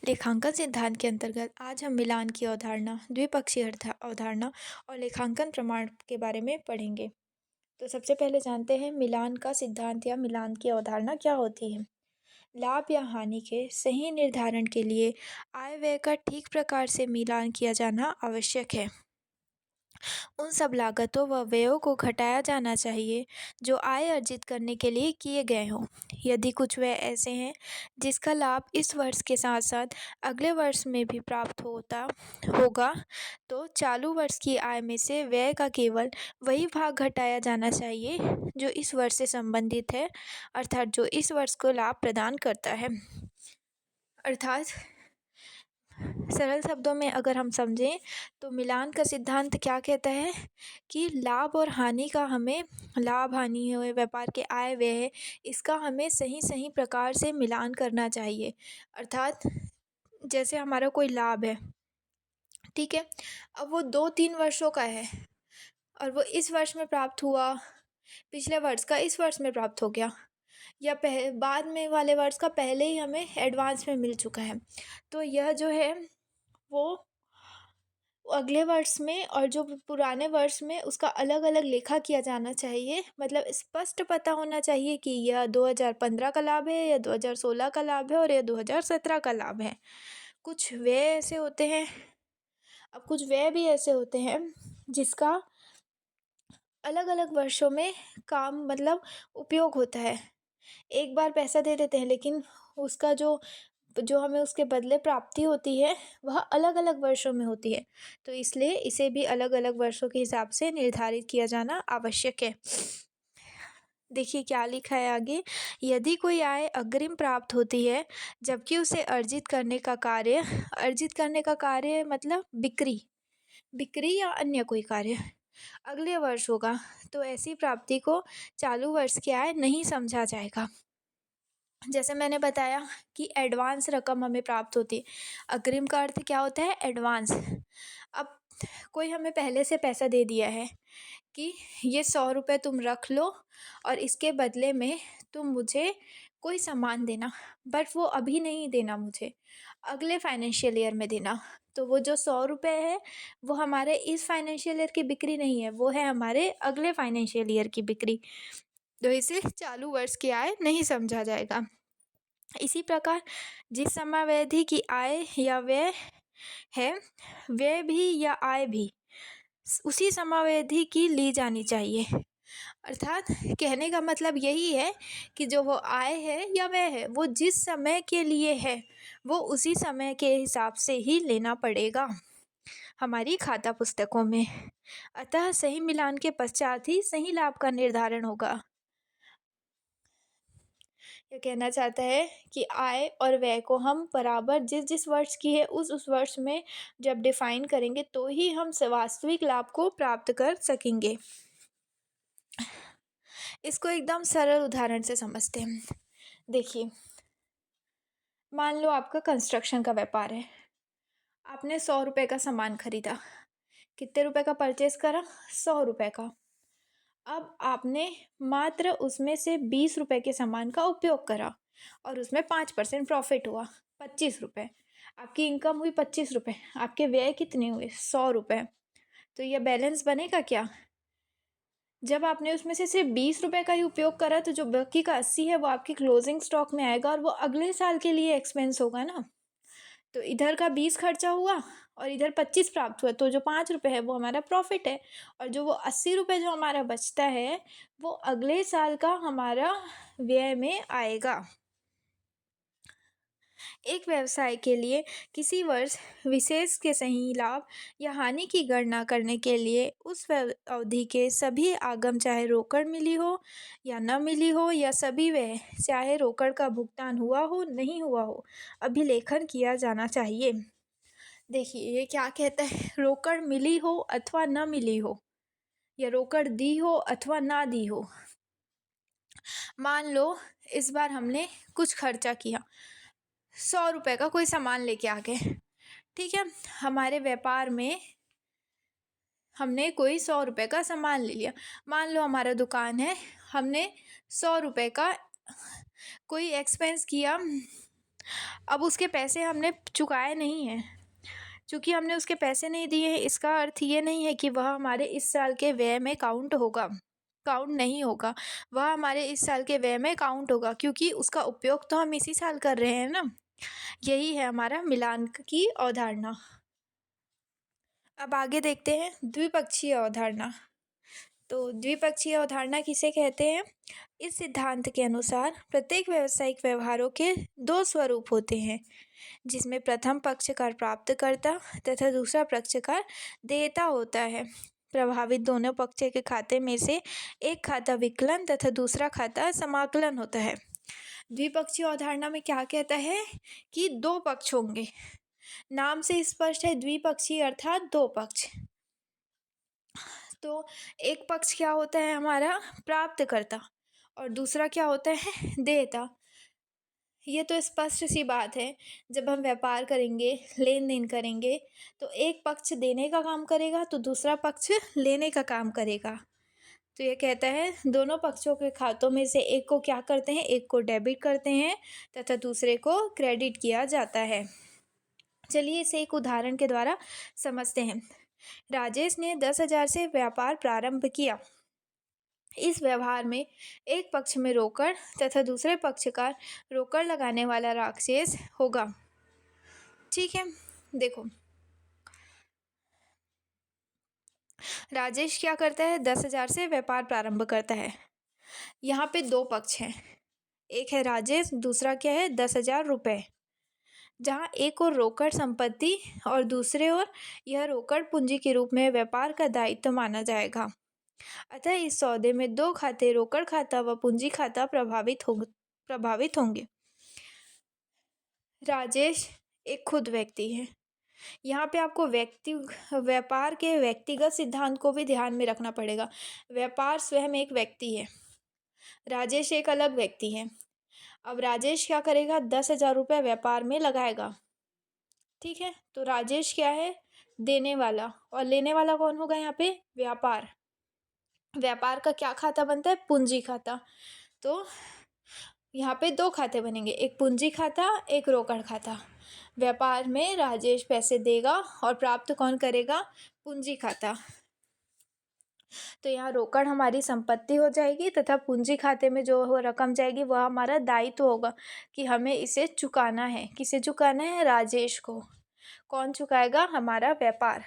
लेखांकन सिद्धांत के अंतर्गत आज हम मिलान की अवधारणा, द्विपक्षीय अवधारणा और लेखांकन प्रमाण के बारे में पढ़ेंगे। तो सबसे पहले जानते हैं मिलान का सिद्धांत या मिलान की अवधारणा क्या होती है। लाभ या हानि के सही निर्धारण के लिए आय व्यय का ठीक प्रकार से मिलान किया जाना आवश्यक है। उन सब लागतों व व्ययों को घटाया जाना चाहिए जो आय अर्जित करने के लिए किए गए हों। यदि कुछ व्यय ऐसे हैं जिसका लाभ इस वर्ष के साथ साथ अगले वर्ष में भी प्राप्त होता होगा, तो चालू वर्ष की आय में से व्यय का केवल वही भाग घटाया जाना चाहिए जो इस वर्ष से संबंधित है, अर्थात जो इस वर्ष को लाभ प्रदान करता है। अर्थात सरल शब्दों में अगर हम समझें तो मिलान का सिद्धांत क्या कहता है कि लाभ और हानि का हमें, लाभ हानि हो, व्यापार के आय व्यय है, इसका हमें सही सही प्रकार से मिलान करना चाहिए। अर्थात जैसे हमारा कोई लाभ है, ठीक है, अब वो 2-3 वर्षों का है और वो इस वर्ष में प्राप्त हुआ, पिछले वर्ष का इस वर्ष में प्राप्त हो गया, या बाद में वाले वर्ष का पहले ही हमें एडवांस में मिल चुका है, तो यह जो है वो अगले वर्ष में और जो पुराने वर्ष में उसका अलग अलग लेखा किया जाना चाहिए। मतलब स्पष्ट पता होना चाहिए कि यह 2015 का लाभ है या 2016 का लाभ है और यह 2017 का लाभ है। कुछ व्यय ऐसे होते हैं, अब कुछ व्यय भी ऐसे होते हैं जिसका अलग अलग वर्षों में काम, मतलब उपयोग होता है। एक बार पैसा दे देते हैं लेकिन उसका जो जो हमें उसके बदले प्राप्ति होती है वह अलग अलग वर्षों में होती है, तो इसलिए इसे भी अलग अलग वर्षों के हिसाब से निर्धारित किया जाना आवश्यक है। देखिए क्या लिखा है आगे, यदि कोई आय अग्रिम प्राप्त होती है जबकि उसे अर्जित करने का कार्य मतलब बिक्री या अन्य कोई कार्य अगले वर्ष होगा, तो ऐसी प्राप्ति को चालू वर्ष की आय नहीं समझा जाएगा। जैसे मैंने बताया कि एडवांस रकम हमें प्राप्त होती है। अग्रिम का अर्थ क्या होता है? एडवांस। अब कोई हमें पहले से पैसा दे दिया है कि ये 100 रुपये तुम रख लो और इसके बदले में तुम मुझे कोई सामान देना, बट वो अभी नहीं देना, मुझे अगले फाइनेंशियल ईयर में देना। तो वो जो 100 रुपये है वो हमारे इस फाइनेंशियल ईयर की बिक्री नहीं है, वो है हमारे अगले फाइनेंशियल ईयर की बिक्री, तो इसे चालू वर्ष की आय नहीं समझा जाएगा। इसी प्रकार जिस समयावधि की आय या व्यय है, व्यय भी या आय भी उसी समयावधि की ली जानी चाहिए। अर्थात कहने का मतलब यही है कि जो वो आय है या व्यय है वो जिस समय के लिए है वो उसी समय के हिसाब से ही लेना पड़ेगा हमारी खाता पुस्तकों में। अतः सही मिलान के पश्चात ही सही लाभ का निर्धारण होगा। यह कहना चाहता है कि आय और व्यय को हम बराबर जिस जिस वर्ष की है उस वर्ष में जब डिफाइन करेंगे तो ही हम वास्तविक लाभ को प्राप्त कर सकेंगे। इसको एकदम सरल उदाहरण से समझते हैं। देखिए, मान लो आपका कंस्ट्रक्शन का व्यापार है, आपने 100 रुपये का सामान खरीदा। कितने रुपए का परचेस करा? 100 रुपये का। अब आपने मात्र उसमें से 20 रुपये के सामान का उपयोग करा और उसमें 5% प्रॉफिट हुआ, 25 रुपये। आपकी इनकम हुई 25 रुपये, आपके व्यय कितने हुए? 100 रुपये। तो यह बैलेंस बनेगा क्या? जब आपने उसमें से सिर्फ 20 रुपये का ही उपयोग करा तो जो बाकी का 80 है वो आपकी क्लोजिंग स्टॉक में आएगा और वो अगले साल के लिए एक्सपेंस होगा ना। तो इधर का 20 खर्चा हुआ और इधर 25 प्राप्त हुआ, तो जो 5 रुपये है वो हमारा प्रॉफिट है, और जो वो 80 रुपये जो हमारा बचता है वो अगले साल का हमारा व्यय में आएगा। एक व्यवसाय के लिए किसी वर्ष विशेष के सही लाभ या हानि की गणना करने के लिए उस अवधि के सभी आगम, चाहे रोकड़ मिली हो या न मिली हो, या सभी व्यय चाहे रोकड़ का भुगतान हुआ हो नहीं हुआ हो, अभिलेखन किया जाना चाहिए। देखिए ये क्या कहता है, रोकड़ मिली हो अथवा न मिली हो, या रोकड़ दी हो अथवा ना दी हो। मान लो इस बार हमने कुछ खर्चा किया, 100 रुपये का कोई सामान लेके आ गए, ठीक है, हमारे व्यापार में हमने कोई 100 रुपये का सामान ले लिया। मान लो हमारा दुकान है, हमने 100 रुपये का कोई एक्सपेंस किया, अब उसके पैसे हमने चुकाए नहीं हैं। चूँकि हमने उसके पैसे नहीं दिए हैं, इसका अर्थ ये नहीं है कि वह हमारे इस साल के व्यय में काउंट नहीं होगा। वह हमारे इस साल के व्यय में काउंट होगा, क्योंकि उसका उपयोग तो हम इसी साल कर रहे हैं ना। यही है हमारा मिलान की अवधारणा। अब आगे देखते हैं द्विपक्षीय अवधारणा। तो द्विपक्षीय अवधारणा किसे कहते हैं? इस सिद्धांत के अनुसार प्रत्येक व्यावसायिक व्यवहारों के दो स्वरूप होते हैं, जिसमें प्रथम पक्षकार प्राप्तकर्ता तथा दूसरा पक्षकार देयता होता है। प्रभावित दोनों पक्षों के खाते में से एक खाता विकलन तथा दूसरा खाता समाकलन होता है। द्विपक्षीय अवधारणा में क्या कहता है कि दो पक्ष होंगे। नाम से स्पष्ट है, द्विपक्षीय अर्थात दो पक्ष। तो एक पक्ष क्या होता है हमारा? प्राप्तकर्ता, और दूसरा क्या होता है? देयता। ये तो स्पष्ट सी बात है। जब हम व्यापार करेंगे, लेन देन करेंगे, तो एक पक्ष देने का काम करेगा तो दूसरा पक्ष लेने का काम करेगा। तो ये कहता है दोनों पक्षों के खातों में से एक को क्या करते हैं? एक को डेबिट करते हैं तथा दूसरे को क्रेडिट किया जाता है। चलिए इसे एक उदाहरण के द्वारा समझते हैं। राजेश ने 10,000 से व्यापार प्रारंभ किया। इस व्यवहार में एक पक्ष में रोकड़ तथा दूसरे पक्षकार रोकड़ लगाने वाला राक्षस होगा। ठीक है, देखो राजेश क्या करता है? 10,000 से व्यापार प्रारंभ करता है। यहाँ पे दो पक्ष हैं, एक है राजेश, दूसरा क्या है? 10,000 रुपये। जहाँ एक और रोकड़ संपत्ति और दूसरे ओर यह रोकड़ पूंजी के रूप में व्यापार का दायित्व माना जाएगा। अतः इस सौदे में दो खाते, रोकड़ खाता व पूंजी खाता प्रभावित होंगे। राजेश एक खुद व्यक्ति है। यहाँ पे आपको व्यापार के व्यक्तिगत सिद्धांत को भी ध्यान में रखना पड़ेगा। व्यापार स्वयं एक व्यक्ति है, राजेश एक अलग व्यक्ति है। अब राजेश क्या करेगा? 10,000 रुपये व्यापार में लगाएगा। ठीक है, तो राजेश क्या है? देने वाला, और लेने वाला कौन होगा यहाँ पे? व्यापार। व्यापार का क्या खाता बनता है? पूंजी खाता। तो यहाँ पे दो खाते बनेंगे, एक पूंजी खाता, एक रोकड़ खाता। व्यापार में राजेश पैसे देगा और प्राप्त कौन करेगा? पूंजी खाता। तो यहाँ रोकड़ हमारी संपत्ति हो जाएगी तथा पूंजी खाते में जो रकम जाएगी वह हमारा दायित्व होगा कि हमें इसे चुकाना है। किसे चुकाना है? राजेश को। कौन चुकाएगा? हमारा व्यापार।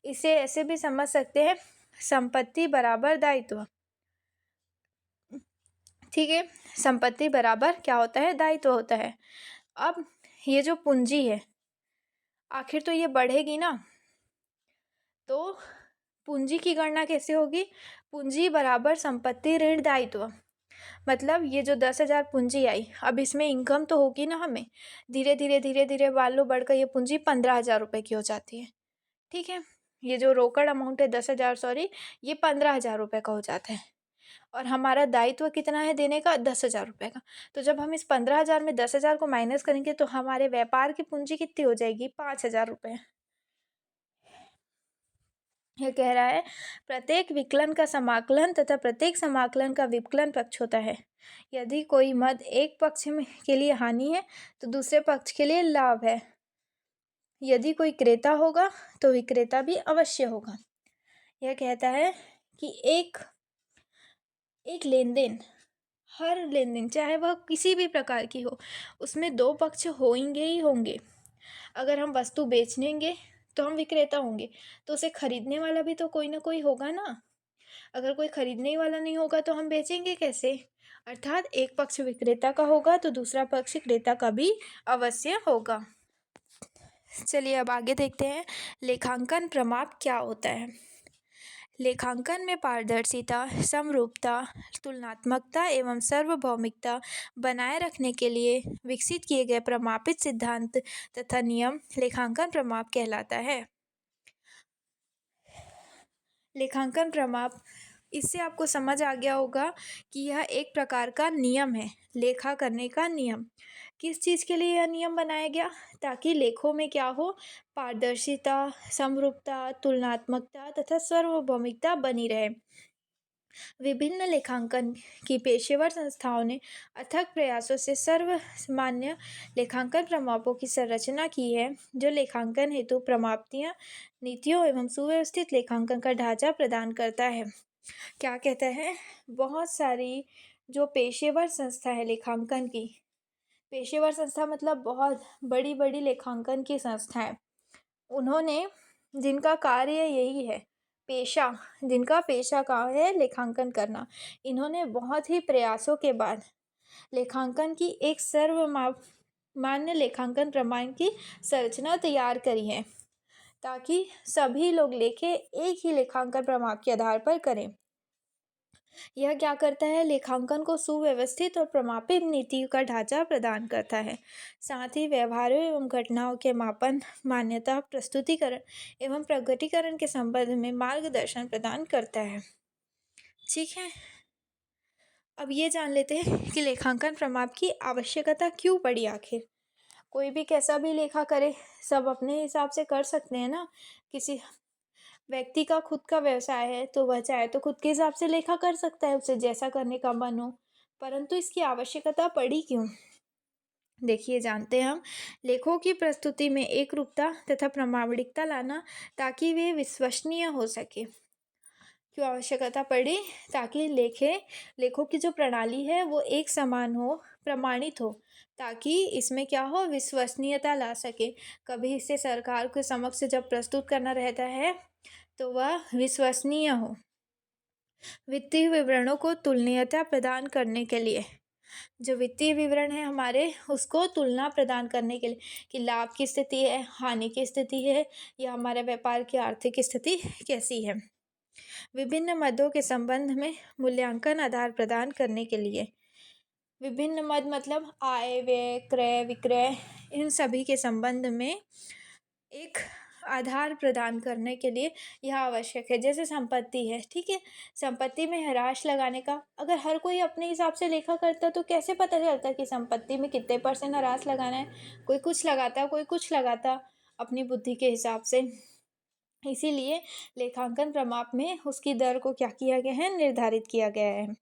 इसे ऐसे भी समझ सकते हैं, संपत्ति बराबर दायित्व। ठीक है, संपत्ति बराबर क्या होता है? दायित्व होता है। अब ये जो पूंजी है, आखिर तो ये बढ़ेगी ना, तो पूंजी की गणना कैसे होगी? पूंजी बराबर संपत्ति ऋण दायित्व। मतलब ये जो 10,000 पूंजी आई, अब इसमें इनकम तो होगी ना हमें। धीरे धीरे मान लो बढ़कर ये पूंजी 15,000 रुपये की हो जाती है। ठीक है, ये जो रोकड़ अमाउंट है 10,000, सॉरी, ये 15,000 रुपये का हो जाता है। और हमारा दायित्व कितना है देने का? 10,000 रुपये का। तो जब हम इस 15,000 में 10,000 को माइनस करेंगे तो हमारे व्यापार की पूंजी कितनी हो जाएगी? 5,000 रुपये। यह कह रहा है प्रत्येक विकलन का समाकलन तथा प्रत्येक समाकलन का विकलन पक्ष होता है। यदि कोई मद एक पक्ष में के लिए हानि है तो दूसरे पक्ष के लिए लाभ है। यदि कोई क्रेता होगा तो विक्रेता भी अवश्य होगा। यह कहता है कि एक लेन देन, हर लेन देन चाहे वह किसी भी प्रकार की हो, उसमें दो पक्ष होंगे ही होंगे। अगर हम वस्तु बेचेंगे तो हम विक्रेता होंगे, तो उसे खरीदने वाला भी तो कोई ना कोई होगा ना। अगर कोई खरीदने वाला नहीं होगा तो हम बेचेंगे कैसे? अर्थात एक पक्ष विक्रेता का होगा तो दूसरा पक्ष क्रेता का भी अवश्य होगा। चलिए अब आगे देखते हैं लेखांकन प्रमाप क्या होता है। लेखांकन में पारदर्शिता, समरूपता, तुलनात्मकता एवं सार्वभौमिकता बनाए रखने के लिए विकसित किए गए प्रमापित सिद्धांत तथा नियम लेखांकन प्रमाप कहलाता है। लेखांकन प्रमाप, इससे आपको समझ आ गया होगा कि यह एक प्रकार का नियम है, लेखा करने का नियम। किस चीज़ के लिए यह नियम बनाया गया? ताकि लेखों में क्या हो? पारदर्शिता, समरूपता, तुलनात्मकता तथा सार्वभौमिकता बनी रहे। विभिन्न लेखांकन की पेशेवर संस्थाओं ने अथक प्रयासों से सर्वमान्य लेखांकन प्रमापों की संरचना की है, जो लेखांकन हेतु प्रमाप्तियां, नीतियों एवं सुव्यवस्थित लेखांकन का ढांचा प्रदान करता है। क्या कहता है? बहुत सारी जो पेशेवर संस्था है लेखांकन की, पेशेवर संस्था मतलब बहुत बड़ी बड़ी लेखांकन की संस्थाएं, उन्होंने जिनका कार्य यही है, पेशा जिनका पेशा का है लेखांकन करना, इन्होंने बहुत ही प्रयासों के बाद लेखांकन की एक सर्वमान्य लेखांकन प्रमाण की संरचना तैयार करी है, ताकि सभी लोग लेखे एक ही लेखांकन प्रमाण के आधार पर करें। यह क्या करता है? लेखांकन को सुव्यवस्थित और प्रमापित नीति का ढांचा प्रदान करता है। साथ ही व्यवहारों एवं घटनाओं के मापन, मान्यता, प्रस्तुतिकरण एवं प्रकटीकरण के संबंध में मार्गदर्शन प्रदान करता है। ठीक है, अब ये जान लेते हैं कि लेखांकन प्रमाप की आवश्यकता क्यों पड़ी आखिर। कोई भी कैसा भी लेखा करे, सब अपने हिसाब से कर सकते हैं ना। किसी व्यक्ति का खुद का व्यवसाय है तो वह चाहे तो खुद के हिसाब से लेखा कर सकता है, उसे जैसा करने का मन हो। परंतु इसकी आवश्यकता पड़ी क्यों? देखिए, जानते हैं हम। लेखों की प्रस्तुति में एक रूपता तथा प्रामाणिकता लाना, ताकि वे विश्वसनीय हो सके। क्यों आवश्यकता पड़ी? ताकि लेखों की जो प्रणाली है वो एक समान हो, प्रमाणित हो, ताकि इसमें क्या हो, विश्वसनीयता ला सके। कभी इसे सरकार के समक्ष जब प्रस्तुत करना रहता है तो वह विश्वसनीय हो। वित्तीय विवरणों को तुलनीयता प्रदान करने के लिए, जो वित्तीय विवरण है हमारे, उसको तुलना प्रदान करने के लिए कि लाभ की स्थिति है, हानि की स्थिति है, या हमारे व्यापार की आर्थिक स्थिति कैसी है। विभिन्न मदों के संबंध में मूल्यांकन आधार प्रदान करने के लिए, विभिन्न मद मतलब आय, व्यय, क्रय, विक्रय, इन सभी के संबंध में एक आधार प्रदान करने के लिए यह आवश्यक है। जैसे संपत्ति है, ठीक है, संपत्ति में ह्रास लगाने का, अगर हर कोई अपने हिसाब से लेखा करता तो कैसे पता चलता कि संपत्ति में कितने % ह्रास लगाना है। कोई कुछ लगाता, कोई कुछ लगाता अपनी बुद्धि के हिसाब से। इसीलिए लेखांकन प्रमाप में उसकी दर को क्या किया गया है, निर्धारित किया गया है।